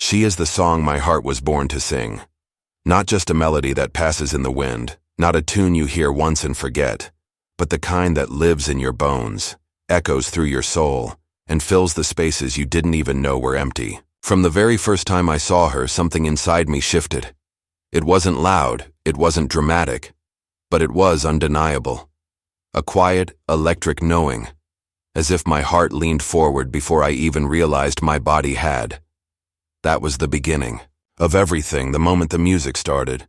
She is the song my heart was born to sing. Not just a melody that passes in the wind, not a tune you hear once and forget, but the kind that lives in your bones, echoes through your soul, and fills the spaces you didn't even know were empty. From the very first time I saw her, something inside me shifted. It wasn't loud, it wasn't dramatic, but it was undeniable. A quiet, electric knowing, as if my heart leaned forward before I even realized my body had. That was the beginning of everything the moment the music started.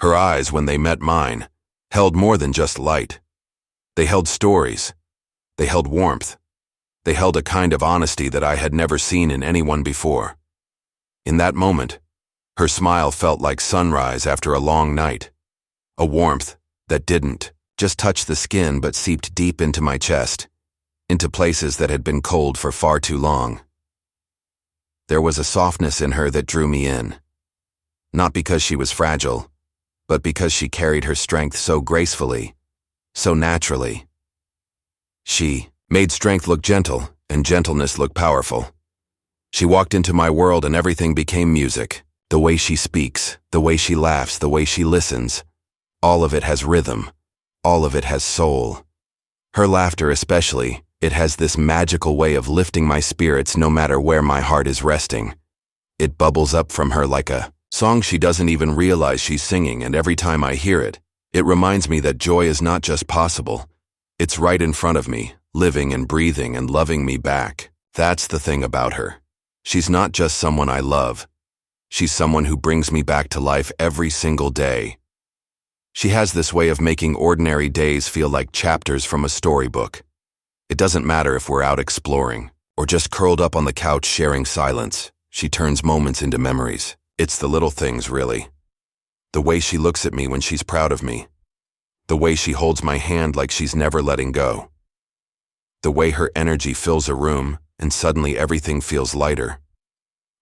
Her eyes, when they met mine, held more than just light. They held stories. They held warmth. They held a kind of honesty that I had never seen in anyone before. In that moment, her smile felt like sunrise after a long night. A warmth that didn't just touch the skin but seeped deep into my chest, into places that had been cold for far too long. There was a softness in her that drew me in. Not because she was fragile, but because she carried her strength so gracefully, so naturally. She made strength look gentle and gentleness look powerful. She walked into my world and everything became music. The way she speaks, the way she laughs, the way she listens. All of it has rhythm. All of it has soul. Her laughter especially, it has this magical way of lifting my spirits no matter where my heart is resting. It bubbles up from her like a song she doesn't even realize she's singing, and every time I hear it, it reminds me that joy is not just possible. It's right in front of me, living and breathing and loving me back. That's the thing about her. She's not just someone I love. She's someone who brings me back to life every single day. She has this way of making ordinary days feel like chapters from a storybook. It doesn't matter if we're out exploring or just curled up on the couch sharing silence. She turns moments into memories. It's the little things, really. The way she looks at me when she's proud of me. The way she holds my hand like she's never letting go. The way her energy fills a room and suddenly everything feels lighter.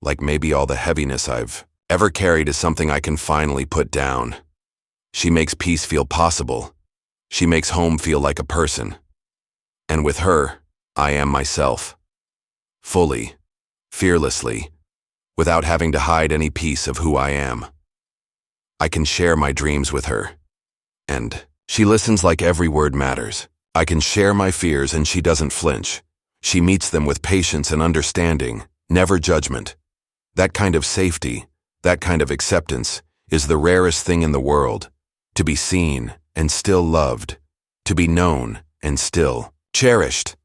Like maybe all the heaviness I've ever carried is something I can finally put down. She makes peace feel possible. She makes home feel like a person. And with her, I am myself. Fully, fearlessly, without having to hide any piece of who I am. I can share my dreams with her. And she listens like every word matters. I can share my fears and she doesn't flinch. She meets them with patience and understanding, never judgment. That kind of safety, that kind of acceptance, is the rarest thing in the world. To be seen and still loved. To be known and still cherished.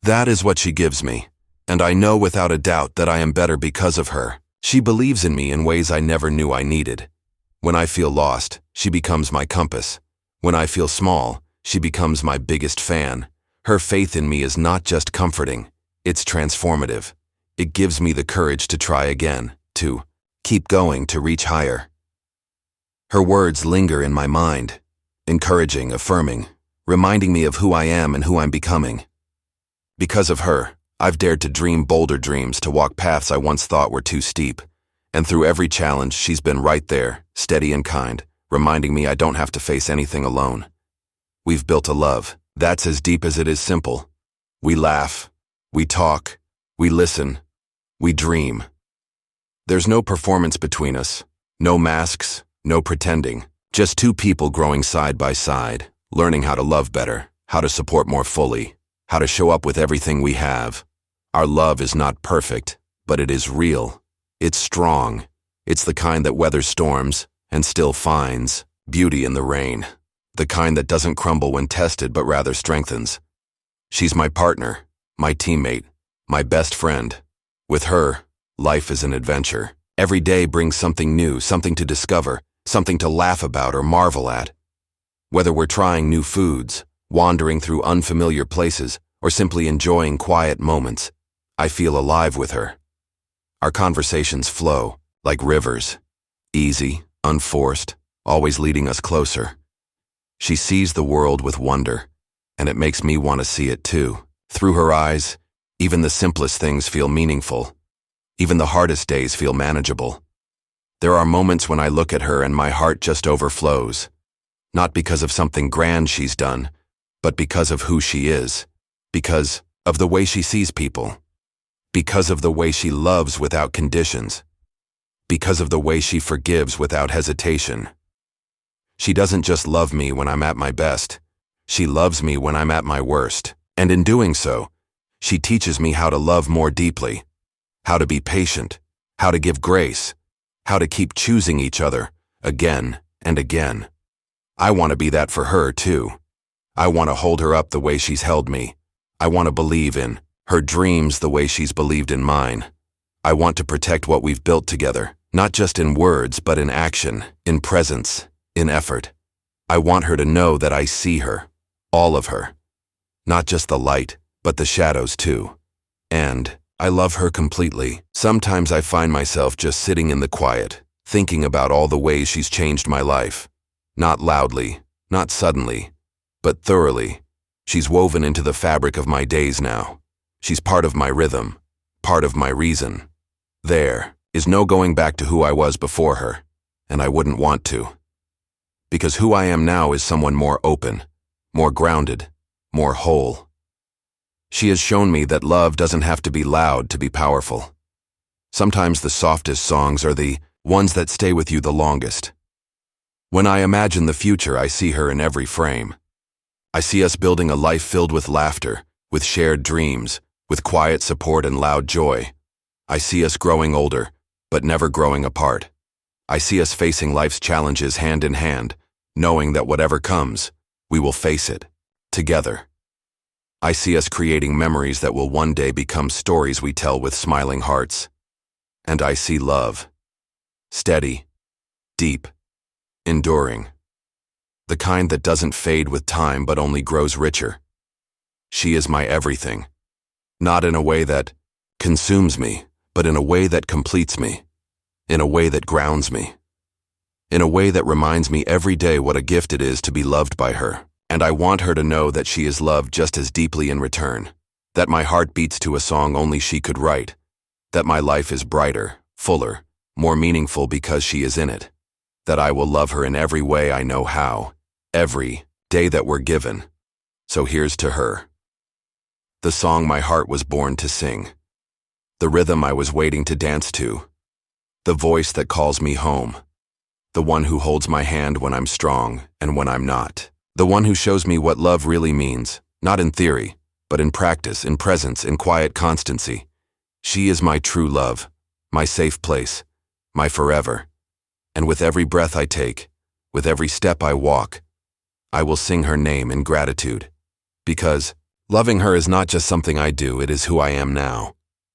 That is what she gives me. And I know without a doubt that I am better because of her. She believes in me in ways I never knew I needed. When I feel lost, she becomes my compass. When I feel small, she becomes my biggest fan. Her faith in me is not just comforting, it's transformative. It gives me the courage to try again, to keep going, to reach higher. Her words linger in my mind, encouraging, affirming, reminding me of who I am and who I'm becoming. Because of her, I've dared to dream bolder dreams, to walk paths I once thought were too steep. And through every challenge, she's been right there, steady and kind, reminding me I don't have to face anything alone. We've built a love that's as deep as it is simple. We laugh, we talk, we listen, we dream. There's no performance between us, no masks, no pretending, just two people growing side by side, learning how to love better, how to support more fully, how to show up with everything we have. Our love is not perfect, but it is real. It's strong. It's the kind that weathers storms and still finds beauty in the rain. The kind that doesn't crumble when tested but rather strengthens. She's my partner, my teammate, my best friend. With her, life is an adventure. Every day brings something new, something to discover, something to laugh about or marvel at. Whether we're trying new foods, wandering through unfamiliar places, or simply enjoying quiet moments, I feel alive with her. Our conversations flow like rivers, easy, unforced, always leading us closer. She sees the world with wonder, and it makes me want to see it too. Through her eyes, even the simplest things feel meaningful. Even the hardest days feel manageable. There are moments when I look at her and my heart just overflows. Not because of something grand she's done, but because of who she is. Because of the way she sees people. Because of the way she loves without conditions. because of the way she forgives without hesitation. She doesn't just love me when I'm at my best. She loves me when I'm at my worst. And in doing so, she teaches me how to love more deeply, how to be patient, how to give grace, how to keep choosing each other again and again. I want to be that for her, too. I want to hold her up the way she's held me. I want to believe in her dreams the way she's believed in mine. I want to protect what we've built together, not just in words, but in action, in presence, in effort. I want her to know that I see her, all of her. Not just the light, but the shadows too. And I love her completely. Sometimes I find myself just sitting in the quiet, thinking about all the ways she's changed my life. Not loudly, not suddenly, but thoroughly. She's woven into the fabric of my days now. She's part of my rhythm, part of my reason. There is no going back to who I was before her, and I wouldn't want to. Because who I am now is someone more open, more grounded, more whole. She has shown me that love doesn't have to be loud to be powerful. Sometimes the softest songs are the ones that stay with you the longest. When I imagine the future, I see her in every frame. I see us building a life filled with laughter, with shared dreams, with quiet support and loud joy. I see us growing older, but never growing apart. I see us facing life's challenges hand in hand, knowing that whatever comes, we will face it, together. I see us creating memories that will one day become stories we tell with smiling hearts. And I see love. Steady, deep, enduring. The kind that doesn't fade with time but only grows richer. She is my everything. Not in a way that consumes me, but in a way that completes me. In a way that grounds me. In a way that reminds me every day what a gift it is to be loved by her. And I want her to know that she is loved just as deeply in return. That my heart beats to a song only she could write. That my life is brighter, fuller, more meaningful because she is in it. That I will love her in every way I know how. Every day that we're given. So here's to her. The song my heart was born to sing. The rhythm I was waiting to dance to. The voice that calls me home. The one who holds my hand when I'm strong and when I'm not. The one who shows me what love really means, not in theory, but in practice, in presence, in quiet constancy. She is my true love, my safe place, my forever. And with every breath I take, with every step I walk, I will sing her name in gratitude. Because loving her is not just something I do, it is who I am now.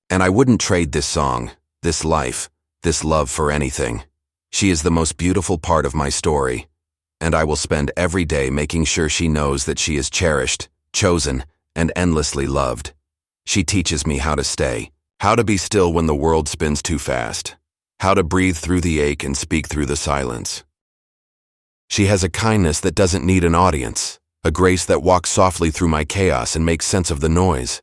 And I wouldn't trade this song, this life, this love for anything. She is the most beautiful part of my story. And I will spend every day making sure she knows that she is cherished, chosen, and endlessly loved. She teaches me how to stay, how to be still when the world spins too fast, how to breathe through the ache and speak through the silence. She has a kindness that doesn't need an audience, a grace that walks softly through my chaos and makes sense of the noise.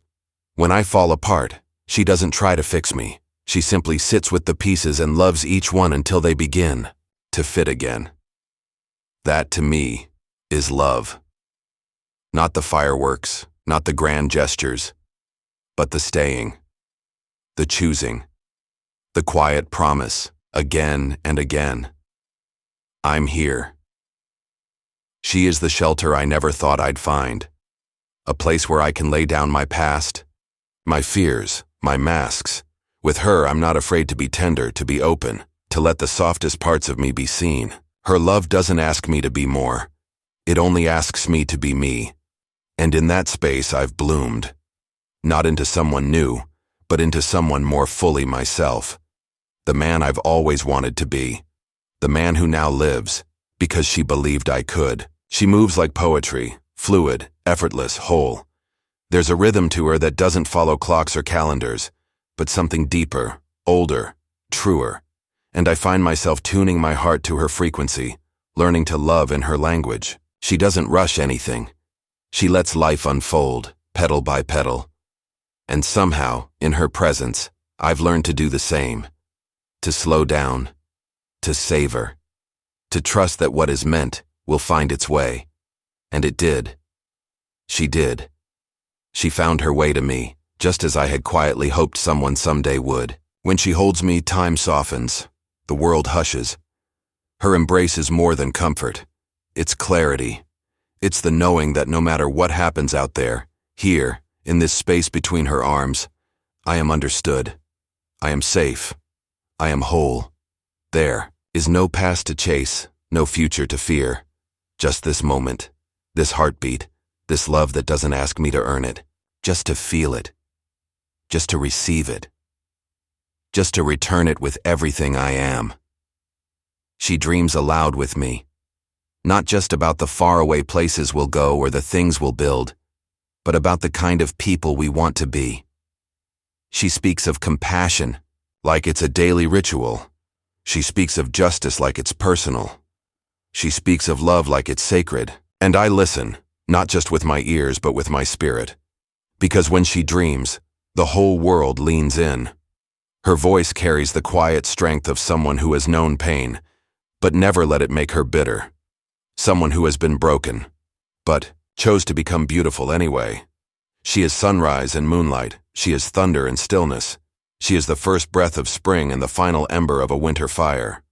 When I fall apart, she doesn't try to fix me. She simply sits with the pieces and loves each one until they begin to fit again. That, to me, is love. Not the fireworks, not the grand gestures, but the staying, the choosing, the quiet promise, again and again. I'm here. She is the shelter I never thought I'd find, a place where I can lay down my past, my fears, my masks. With her, I'm not afraid to be tender, to be open, to let the softest parts of me be seen. Her love doesn't ask me to be more. It only asks me to be me. And in that space, I've bloomed. Not into someone new, but into someone more fully myself. The man I've always wanted to be. The man who now lives, because she believed I could. She moves like poetry, fluid, effortless, whole. There's a rhythm to her that doesn't follow clocks or calendars, but something deeper, older, truer. And I find myself tuning my heart to her frequency, learning to love in her language. She doesn't rush anything. She lets life unfold, petal by petal. And somehow, in her presence, I've learned to do the same. To slow down, to savor, to trust that what is meant will find its way. And it did. She did. She found her way to me, just as I had quietly hoped someone someday would. When she holds me, time softens. The world hushes. Her embrace is more than comfort. It's clarity. It's the knowing that no matter what happens out there, here, in this space between her arms, I am understood. I am safe. I am whole. There is no past to chase, no future to fear. Just this moment, this heartbeat, this love that doesn't ask me to earn it, just to feel it, just to receive it, just to return it with everything I am. She dreams aloud with me, not just about the faraway places we'll go or the things we'll build, but about the kind of people we want to be. She speaks of compassion, like it's a daily ritual. She speaks of justice like it's personal. She speaks of love like it's sacred. And I listen, not just with my ears, but with my spirit. Because when she dreams, the whole world leans in. Her voice carries the quiet strength of someone who has known pain, but never let it make her bitter. Someone who has been broken, but chose to become beautiful anyway. She is sunrise and moonlight. She is thunder and stillness. She is the first breath of spring and the final ember of a winter fire.